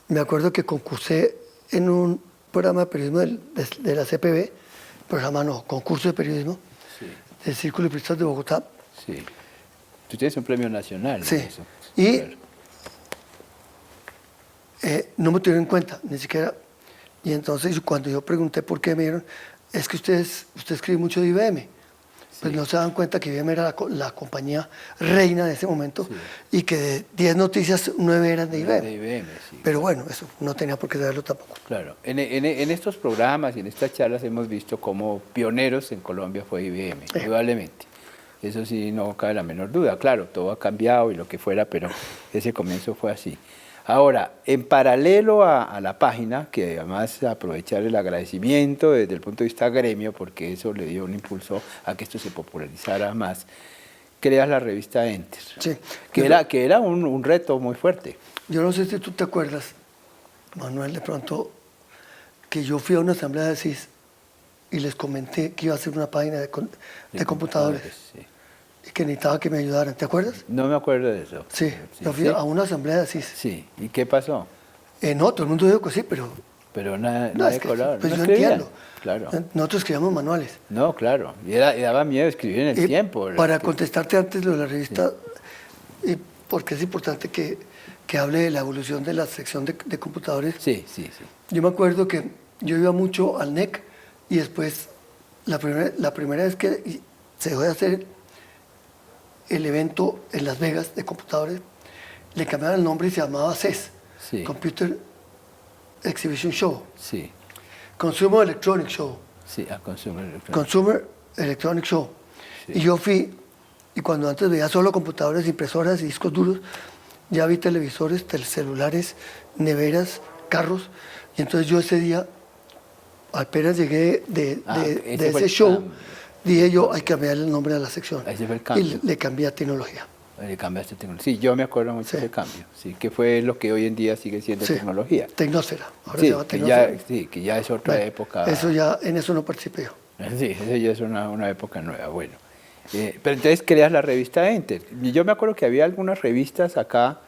me acuerdo que concursé en un programa de periodismo de la CPB, concurso de periodismo, del Círculo de Periodistas de Bogotá. Sí. Tú tienes un premio nacional. Sí. Eso. Y no me tuvieron en cuenta, ni siquiera. Y entonces cuando yo pregunté por qué, me dijeron, es que usted escribe mucho de IBM. Pues no se dan cuenta que IBM era la compañía reina de ese momento y que de 10 noticias 9 eran de IBM. Pero bueno, eso no tenía por qué saberlo tampoco. Claro, en estos programas y en estas charlas hemos visto cómo pioneros en Colombia fue IBM, indudablemente. Eso sí, no cabe la menor duda. Claro, todo ha cambiado y lo que fuera, pero ese comienzo fue así. Ahora, en paralelo a la página, que además aprovechar el agradecimiento desde el punto de vista gremio, porque eso le dio un impulso a que esto se popularizara más, creas la revista Enter, que era un reto muy fuerte. Yo no sé si tú te acuerdas, Manuel, de pronto, que yo fui a una asamblea de CIS y les comenté que iba a hacer una página de computadores. Sí. Y que necesitaba que me ayudaran, ¿te acuerdas? No me acuerdo de eso. Sí, yo fui a una asamblea de CIS. Sí, ¿y qué pasó? No, todo el mundo dijo que sí, pero... Pero nada de color. Pues yo entiendo. Claro. Nosotros escribíamos manuales. No, claro. Y daba miedo escribir en el tiempo. Para contestarte antes lo de la revista, y porque es importante que hable de la evolución de la sección de computadores. Sí. Yo me acuerdo que yo iba mucho al NEC y después, la primera vez que se dejó de hacer el evento en Las Vegas de computadores, le cambiaron el nombre y se llamaba CES, Computer Exhibition Show. Sí. Consumer Electronic Show. Sí, Consumer Electronic Show. Sí. Y yo fui, y cuando antes veía solo computadores, impresoras y discos duros, ya vi televisores, celulares, neveras, carros, y entonces yo ese día, apenas llegué de ese show, dije yo, hay que cambiar el nombre de la sección. Ese fue el cambio. Y le cambié a tecnología. Le cambiaste tecnología. Sí, yo me acuerdo mucho de ese cambio. Sí, que fue lo que hoy en día sigue siendo tecnología. Tecnósfera. Ahora se llama Tecnósfera. Que ya es otra época. En eso no participé yo. Sí, eso ya es una época nueva. Bueno. Pero entonces creas la revista Enter. Y yo me acuerdo que había algunas revistas acá,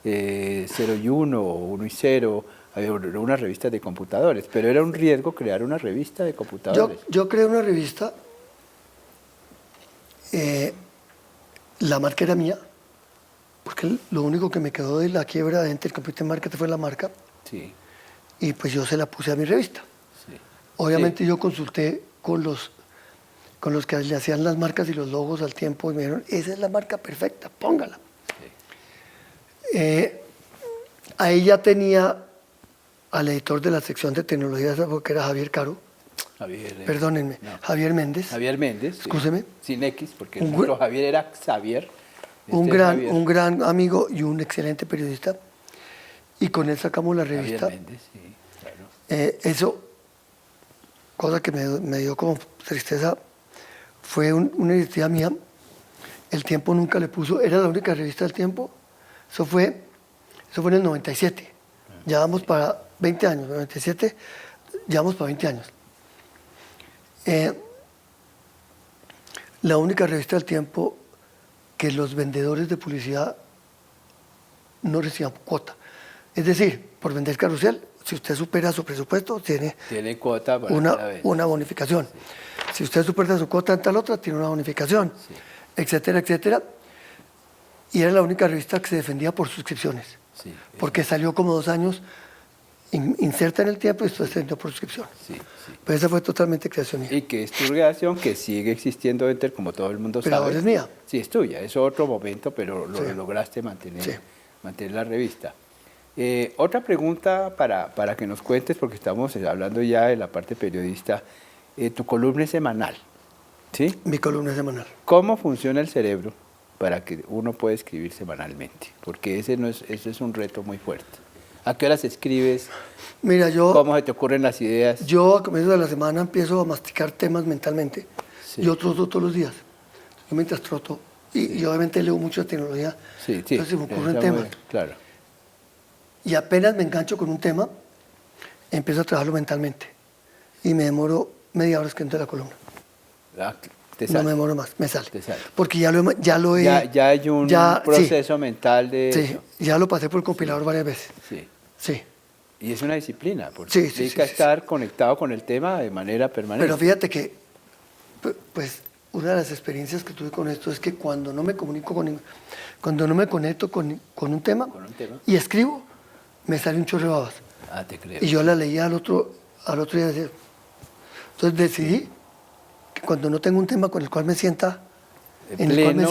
0 y 1, 1 y 0, había unas revistas de computadores, pero era un riesgo crear una revista de computadores. Yo creé una revista, la marca era mía, porque lo único que me quedó de la quiebra de Enter Computer Market fue la marca, y pues yo se la puse a mi revista. Obviamente yo consulté con los que le hacían las marcas y los logos al tiempo y me dijeron, esa es la marca perfecta, póngala. Ahí ya tenía al editor de la sección de tecnología, que era Javier Caro, perdónenme, no. Javier Méndez. Javier Méndez. Escúcheme. Sí. Sin X, porque el otro Javier era Xavier. Un gran amigo y un excelente periodista. Y con él sacamos la revista. Javier Méndez, sí, claro. Eso, cosa que me dio como tristeza, fue una iniciativa mía. El Tiempo nunca le puso, era la única revista del Tiempo. Eso fue en el 97. Ya vamos para 20 años, 97, ya vamos para 20 años. La única revista del Tiempo que los vendedores de publicidad no reciban cuota. Es decir, por vender carrusel, si usted supera su presupuesto, tiene cuota para una bonificación. Sí. Si usted supera su cuota en tal otra, tiene una bonificación, sí. Etcétera, etcétera. Y era la única revista que se defendía por suscripciones, sí, porque salió como 2 años inserta en el Tiempo y después se vendió por suscripción. Sí, sí. Pues esa fue totalmente creación mía. Y que es tu creación, que sigue existiendo Enter, como todo el mundo sabe. Pero ahora es mía. Sí, es tuya, es otro momento, pero lo lograste mantener la revista. Otra pregunta para que nos cuentes, porque estamos hablando ya de la parte periodista. Tu columna es semanal, ¿sí? Mi columna es semanal. ¿Cómo funciona el cerebro para que uno pueda escribir semanalmente? Porque ese es un reto muy fuerte. ¿A qué horas escribes? Mira, ¿Cómo se te ocurren las ideas? Yo a comienzos de la semana empiezo a masticar temas mentalmente. Sí. Yo troto todos los días. Yo mientras troto, y obviamente leo mucho de tecnología, entonces se me ocurren temas. Claro. Y apenas me engancho con un tema, empiezo a trabajarlo mentalmente. Y me demoro media hora escribiendo la columna. No me demoro más, me sale. Porque ya hay un proceso mental de... Sí, ya lo pasé por el compilador varias veces. Sí. Sí. Y es una disciplina, porque implica estar conectado con el tema de manera permanente. Pero fíjate que, pues, una de las experiencias que tuve con esto es que cuando no me comunico cuando no me conecto con un tema y escribo, me sale un chorro de babas. Te creo. Y yo la leía al otro día. Entonces decidí que cuando no tengo un tema con el cual me sienta en pleno,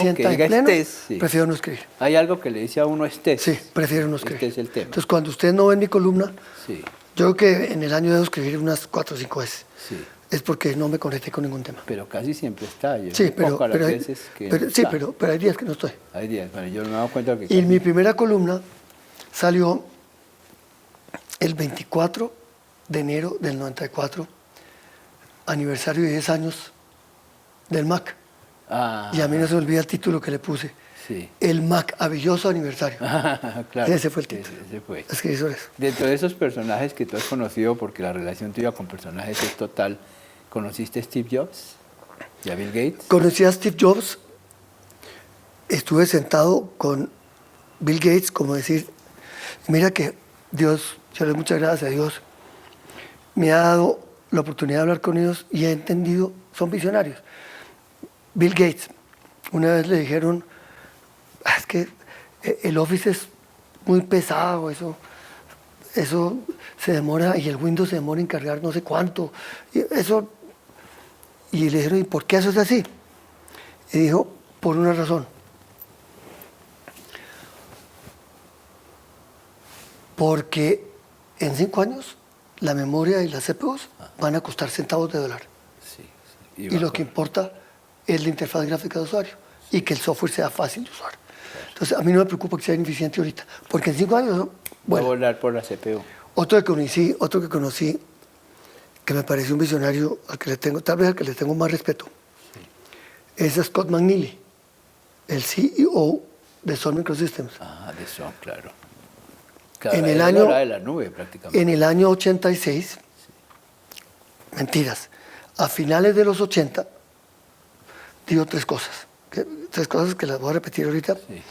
prefiero no escribir. Hay algo que le dice a uno estés. Sí, prefiero no escribir. Este es el tema. Entonces, cuando ustedes no ven mi columna, yo creo que en el año debo escribir unas 4 o 5 veces. Sí. Es porque no me conecté con ningún tema. Pero casi siempre está. Pero hay días que no estoy. Hay días, bueno, yo no me he dado cuenta que... Y mi primera columna salió el 24 de enero del 94, aniversario de 10 años del MAC. Y a mí no se me olvida el título que le puse. Sí. El maravilloso aniversario. Claro. Ese fue el título. Ese fue. Es que hizo eso. Dentro de esos personajes que tú has conocido, porque la relación tuya con personajes es total, ¿conociste a Steve Jobs y a Bill Gates? Conocí a Steve Jobs. Estuve sentado con Bill Gates, como decir, mira que Dios, yo le doy muchas gracias a Dios, me ha dado la oportunidad de hablar con ellos y he entendido, son visionarios. Bill Gates, una vez le dijeron, es que el Office es muy pesado, eso se demora, y el Windows se demora en cargar no sé cuánto. Y le dijeron, ¿y por qué eso es así? Y dijo, por una razón. Porque en 5 años la memoria y las CPUs van a costar centavos de dólar. Sí. Y lo que importa es la interfaz gráfica de usuario y que el software sea fácil de usar. Entonces, a mí no me preocupa que sea ineficiente ahorita, porque en 5 años... Va a volar por la CPU. Otro que conocí, que me parece un visionario, tal vez al que le tengo más respeto, es Scott McNealy, el CEO de Sun Microsystems. De Sun, claro. En el año, de la nube, prácticamente. En el año 86, mentiras, a finales de los 80, dijo 3 cosas. 3 cosas que las voy a repetir ahorita. Sí.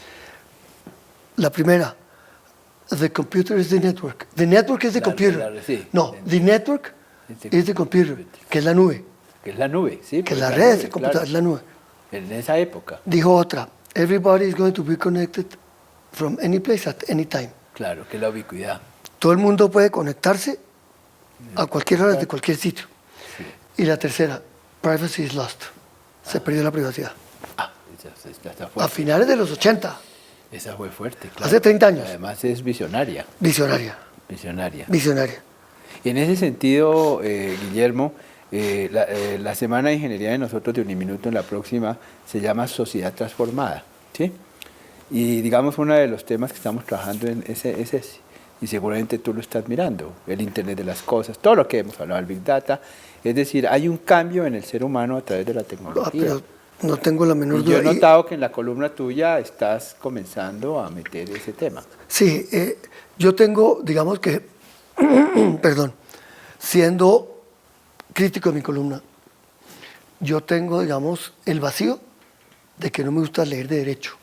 La primera, the computer is the network. The network is the computer. The network is the computer, que es la nube. Que es la nube, sí. Que la red de computador es la nube. En esa época. Dijo otra, everybody is going to be connected from any place at any time. Claro, que es la ubicuidad. Todo el mundo puede conectarse a cualquier hora de cualquier sitio. Sí. Y la tercera, privacy is lost. Se perdió la privacidad. Esa fue a finales de los 80. Esa fue fuerte, claro. Hace 30 años. Además es visionaria. Visionaria. Visionaria. Visionaria. Y en ese sentido, Guillermo, La Semana de Ingeniería de nosotros de Uniminuto en la próxima se llama Sociedad Transformada, ¿sí? Y digamos uno de los temas que estamos trabajando es ese. Y seguramente tú lo estás mirando, el Internet de las cosas, todo lo que hemos hablado, el Big Data. Es decir, hay un cambio en el ser humano a través de la tecnología. Pero no tengo la menor duda. Yo he notado que en la columna tuya estás comenzando a meter ese tema. Sí, yo tengo, digamos que, perdón, siendo crítico de mi columna, yo tengo, digamos, el vacío de que no me gusta leer de derecho.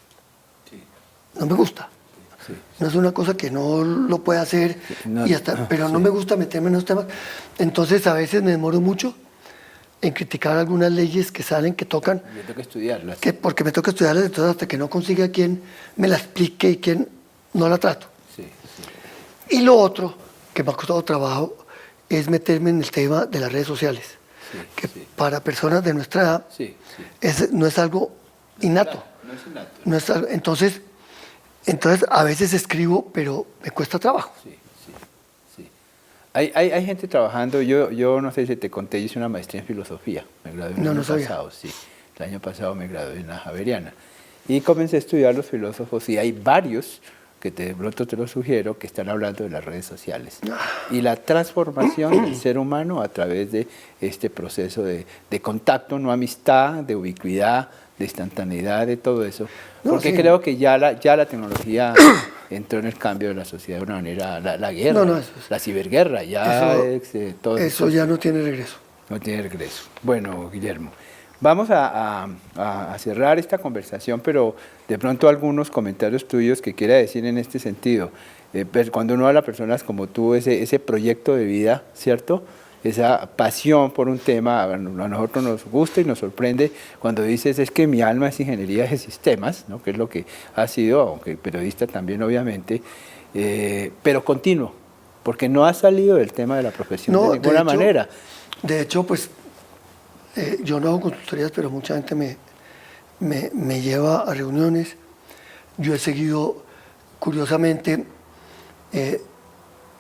Sí. No me gusta. Sí. No es una cosa que no lo pueda hacer, no, pero no me gusta meterme en esos temas. Entonces a veces me demoro mucho en criticar algunas leyes que salen, que tocan. Me toca estudiarlas. Porque me toca estudiarlas, entonces hasta que no consiga quien me la explique y quien no la trato. Sí, sí. Y lo otro que me ha costado trabajo es meterme en el tema de las redes sociales, sí, que sí. Para personas de nuestra edad sí, sí. No es algo innato. No es innato. No es algo, entonces a veces escribo, pero me cuesta trabajo. Sí, sí, sí. Hay gente trabajando, yo no sé si te conté, yo hice una maestría en filosofía, me gradué el año pasado, sí. El año pasado me gradué en la Javeriana. Y comencé a estudiar los filósofos y hay varios, que de pronto te lo sugiero, que están hablando de las redes sociales. Y la transformación del ser humano a través de este proceso de contacto, no amistad, de ubicuidad, de instantaneidad, de todo eso. Porque sí. Creo que ya la tecnología entró en el cambio de la sociedad de una manera, la guerra, la ciberguerra, ya todo eso ya no tiene regreso. No tiene regreso. Bueno, Guillermo, vamos a cerrar esta conversación, pero de pronto algunos comentarios tuyos que quiera decir en este sentido. Cuando uno habla a personas como tú, ese proyecto de vida, ¿cierto?, esa pasión por un tema, a nosotros nos gusta y nos sorprende cuando dices es que mi alma es ingeniería de sistemas, ¿no?, que es lo que ha sido, aunque periodista también obviamente, pero continuo, porque no ha salido del tema de la profesión de ninguna manera. De hecho, pues yo no hago consultorías, pero mucha gente me lleva a reuniones. Yo he seguido, curiosamente,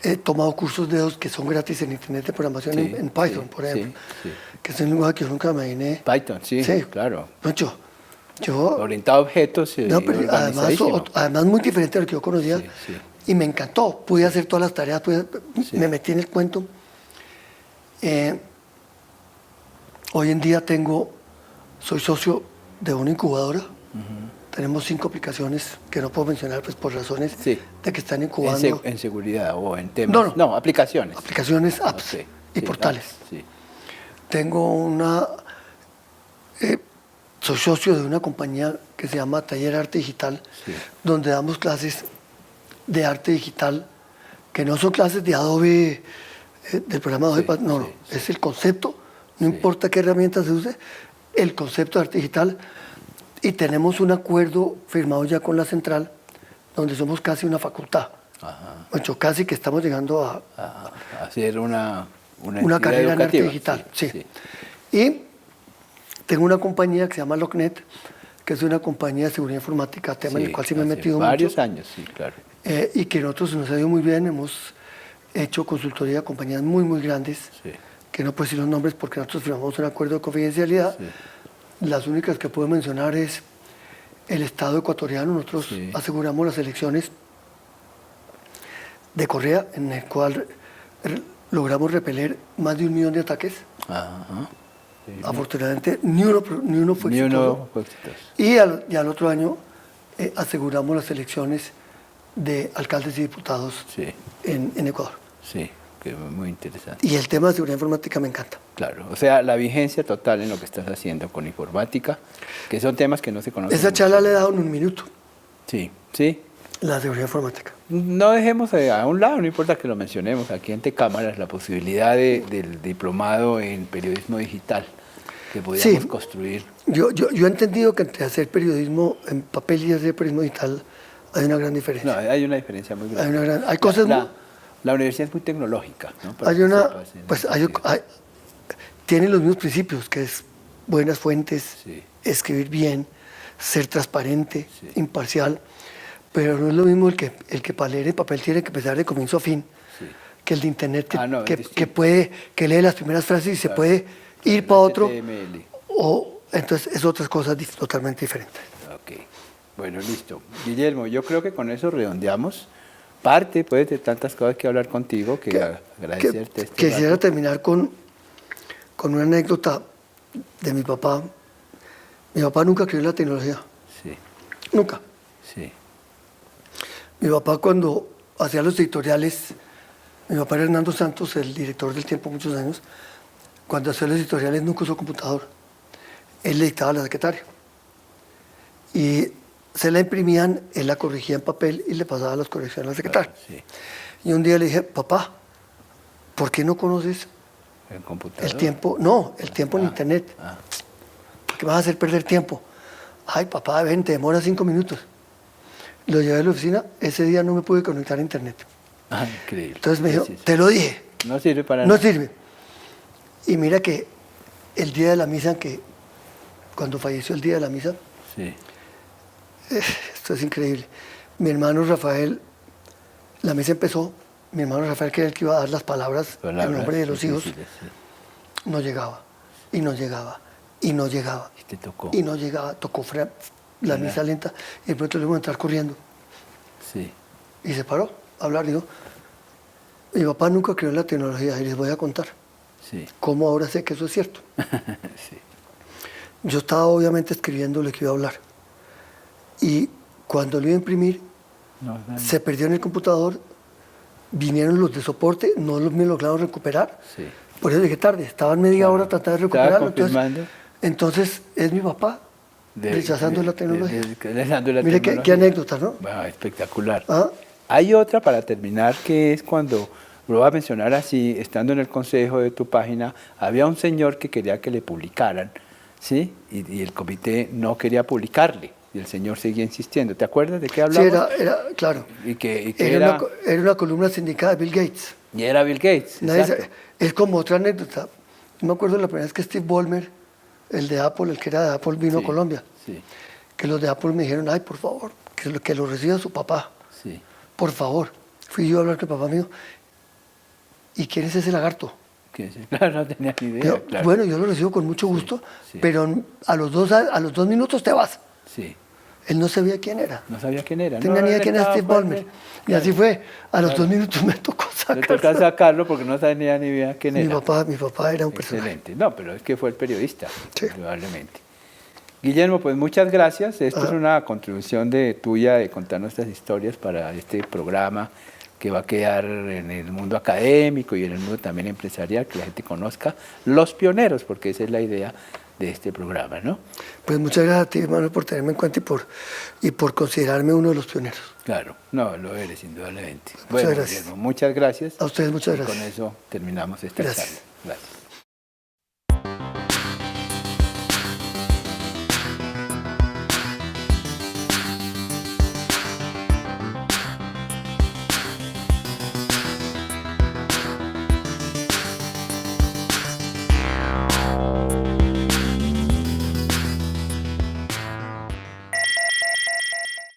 he tomado cursos de esos que son gratis en Internet de programación en Python, por ejemplo, que es un lenguaje que yo nunca me imaginé. Python, sí, claro. No, yo orientado a objetos y además muy diferente a lo que yo conocía, y me encantó. Pude hacer todas las tareas, me metí en el cuento. Hoy en día soy socio de una incubadora. Tenemos 5 aplicaciones que no puedo mencionar pues por razones de que están incubando. En seguridad o en temas. No, aplicaciones. Aplicaciones, apps y portales. Soy socio de una compañía que se llama Taller Arte Digital, donde damos clases de arte digital, que no son clases de Adobe, del programa Adobe, es el concepto, no importa qué herramienta se use, el concepto de arte digital. Y tenemos un acuerdo firmado ya con la central, donde somos casi una facultad. Bueno, casi que estamos llegando a hacer una carrera en arte digital. Sí. Y tengo una compañía que se llama LockNet, que es una compañía de seguridad informática, tema en el cual sí me he metido varios años, sí, claro. Y que nosotros nos ha ido muy bien, hemos hecho consultoría a compañías muy, muy grandes, que no puedo decir los nombres porque nosotros firmamos un acuerdo de confidencialidad. Las únicas que puedo mencionar es el Estado ecuatoriano. Nosotros aseguramos las elecciones de Correa, en el cual logramos repeler más de 1 millón de ataques. Afortunadamente, ni uno fue exitoso. Y al otro año aseguramos las elecciones de alcaldes y diputados en Ecuador. Sí, que muy interesante. Y el tema de seguridad informática me encanta. Claro, o sea, la vigencia total en lo que estás haciendo con informática, que son temas que no se conocen. Esa charla le he dado en 1 minuto. Sí. La seguridad informática. No dejemos a un lado, no importa que lo mencionemos, aquí ante cámaras, la posibilidad del diplomado en periodismo digital que podríamos construir. Yo he entendido que entre hacer periodismo en papel y hacer periodismo digital hay una gran diferencia. No, hay una diferencia muy grande. Hay cosas la universidad es muy tecnológica, ¿no? Tiene los mismos principios, que es buenas fuentes, escribir bien, ser transparente, imparcial, pero no es lo mismo el que para leer en papel tiene que empezar de comienzo a fin, que el de internet, que lee las primeras frases y se puede ir para otro, entonces es otras cosas totalmente diferentes. Ok, bueno, listo. Guillermo, yo creo que con eso redondeamos parte pues, de tantas cosas que hablar contigo, agradecerte. Quisiera terminar con una anécdota de mi papá. Mi papá nunca creyó en la tecnología. Sí. Nunca. Sí. Mi papá cuando hacía los editoriales, mi papá era Hernando Santos, el director del Tiempo muchos años, cuando hacía los editoriales nunca usó computador. Él le dictaba a la secretaria. Y se la imprimían, él la corregía en papel y le pasaba las correcciones a la secretaria. Sí. Y un día le dije, papá, ¿por qué no conoces ¿El computador? el tiempo? No, el tiempo en internet. ¿Por qué me vas a hacer perder tiempo? Ay, papá, ven, te demora 5 minutos. Lo llevé a la oficina, ese día no me pude conectar a internet. Increíble. Entonces me dijo, te lo dije. No sirve para nada. No sirve. Y mira que el día de la misa, cuando falleció el día de la misa, sí. Esto es increíble. Mi hermano Rafael, la misa empezó, mi hermano Rafael, que era el que iba a dar las palabras en nombre de los hijos, no llegaba, y no llegaba, y no llegaba. Y te tocó. Y no llegaba, tocó la misa lenta, y de pronto le iba a entrar corriendo. Sí. Y se paró a hablar, dijo, mi papá nunca creyó en la tecnología, y les voy a contar. Sí. ¿Cómo ahora sé que eso es cierto? Sí. Yo estaba obviamente escribiendo lo que iba a hablar. Y cuando lo iba a imprimir, se perdió en el computador, vinieron los de soporte, no me lograron recuperar. Sí. Por eso llegué tarde, estaban media hora tratando de recuperarlo. Entonces es mi papá rechazando la tecnología. Mire qué anécdota, ¿no? Bueno, espectacular. Hay otra para terminar, que es cuando, lo voy a mencionar así, estando en el consejo de tu página, había un señor que quería que le publicaran, ¿sí? Y el comité no quería publicarle. Y el señor seguía insistiendo. ¿Te acuerdas de qué hablaba? Sí, claro. Y que era una columna sindicada de Bill Gates. Y era Bill Gates. Es como otra anécdota. Yo me acuerdo la primera vez que Steve Ballmer, el de Apple, el que era de Apple, vino a Colombia. Sí. Que los de Apple me dijeron, ay, por favor, que lo reciba su papá. Sí. Por favor. Fui yo a hablar con el papá mío. ¿Y quién es ese lagarto? Claro, no tenía ni idea. Claro. Bueno, yo lo recibo con mucho gusto, pero a los 2 minutos te vas. Sí. Él no sabía quién era. No sabía quién era. Tenía ni idea quién era Steve Ballmer. Y así fue. A los 2 minutos me tocó sacarlo. Le tocó sacarlo porque no tenía ni idea quién era. Mi papá era un personaje. Excelente. No, pero es que fue el periodista, probablemente. Guillermo, pues muchas gracias. Esto es una contribución tuya de contar nuestras historias para este programa que va a quedar en el mundo académico y en el mundo también empresarial, que la gente conozca los pioneros, porque esa es la idea de este programa, ¿no? Pues muchas gracias a ti, Manuel, por tenerme en cuenta y por considerarme uno de los pioneros. Claro, no, lo eres, indudablemente. Muchas gracias. Guillermo, muchas gracias. A ustedes muchas gracias. Y con eso terminamos esta charla. Gracias.